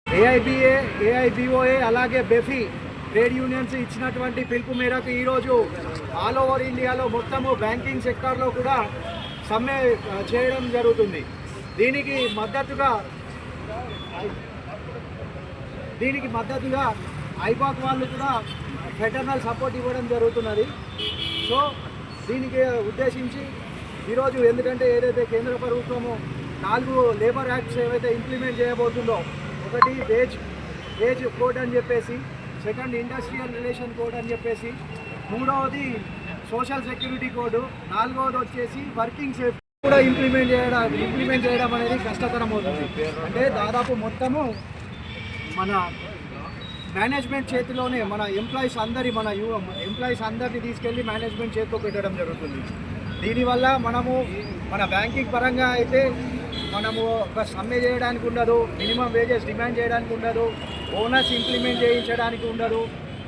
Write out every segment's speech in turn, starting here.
AIBA, ఏఐబిఓఏ అలాగే బెఫీ trade unions ఇచ్చినటువంటి పిలుపు మేరకు ఈరోజు ఆల్ ఓవర్ ఇండియాలో మొత్తము బ్యాంకింగ్ సెక్టార్లో కూడా సమ్మె చేయడం జరుగుతుంది. దీనికి మద్దతుగా ఐబాక్ వాళ్ళు కూడా ఫెటర్నల్ సపోర్ట్ ఇవ్వడం జరుగుతున్నది. సో దీనికి ఉద్దేశించి ఈరోజు ఎందుకంటే ఏదైతే కేంద్ర ప్రభుత్వము 4 లేబర్ యాక్ట్స్ ఏవైతే ఇంప్లిమెంట్ చేయబోతుందో, ఒకటి వేజ్ కోడ్ అని చెప్పేసి, సెకండ్ ఇండస్ట్రియల్ రిలేషన్ కోడ్ అని చెప్పేసి, మూడవది సోషల్ సెక్యూరిటీ కోడ్, నాలుగవది వచ్చేసి వర్కింగ్ సేఫ్టీ కూడా ఇంప్లిమెంట్ చేయడం అనేది కష్టతరం అవుతుంది. అంటే దాదాపు మొత్తము మన మేనేజ్మెంట్ చేతిలోనే మన ఎంప్లాయీస్ అందరినీ తీసుకెళ్ళి మేనేజ్మెంట్ చేతిలో పెట్టడం జరుగుతుంది. దీనివల్ల మనము మన బ్యాంకింగ్ పరంగా అయితే మనము ఒక సమ్మె చేయడానికి ఉండదు, మినిమం వేజెస్ డిమాండ్ చేయడానికి ఉండదు, బోనస్ ఇంప్లిమెంట్ చేయించడానికి ఉండదు.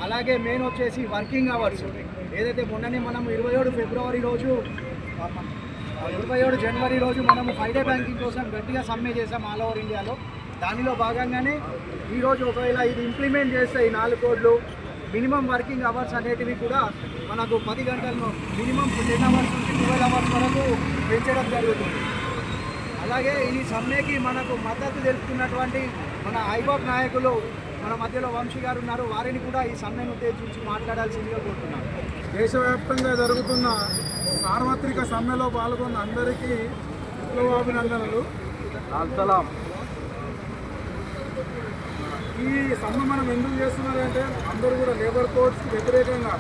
అలాగే మెయిన్ వచ్చేసి వర్కింగ్ అవర్స్ ఏదైతే మొన్ననే మనం 27 జనవరి రోజు మనము 5 డే బ్యాంకింగ్ కోసం గట్టిగా సమ్మె చేసాం ఆల్ ఓవర్ ఇండియాలో. దానిలో భాగంగానే ఈరోజు ఒకవేళ ఇది ఇంప్లిమెంట్ చేస్తే ఈ 4 కోడ్లు మినిమం వర్కింగ్ అవర్స్ అనేటివి కూడా మనకు 10 గంటలను మినిమం 10 అవర్స్ నుంచి 12 అవర్స్ వరకు పెంచడం జరుగుతుంది. అలాగే ఈ సమ్మెకి మనకు మద్దతు తెలుపుతున్నటువంటి మన ఐబాక్ నాయకులు మన మధ్యలో వంశీ గారు ఉన్నారు. వారిని కూడా ఈ సమ్మెను ఉద్దేశించి మాట్లాడాల్సిందిగా కోరుతున్నాను. దేశవ్యాప్తంగా జరుగుతున్న సార్వత్రిక సమ్మెలో పాల్గొన్న అందరికీ విప్లవాభినందనలు. ఈ సమ్మె మనం ఎందుకు చేస్తున్నారంటే అందరూ కూడా లేబర్ కోడ్స్కి వ్యతిరేకంగా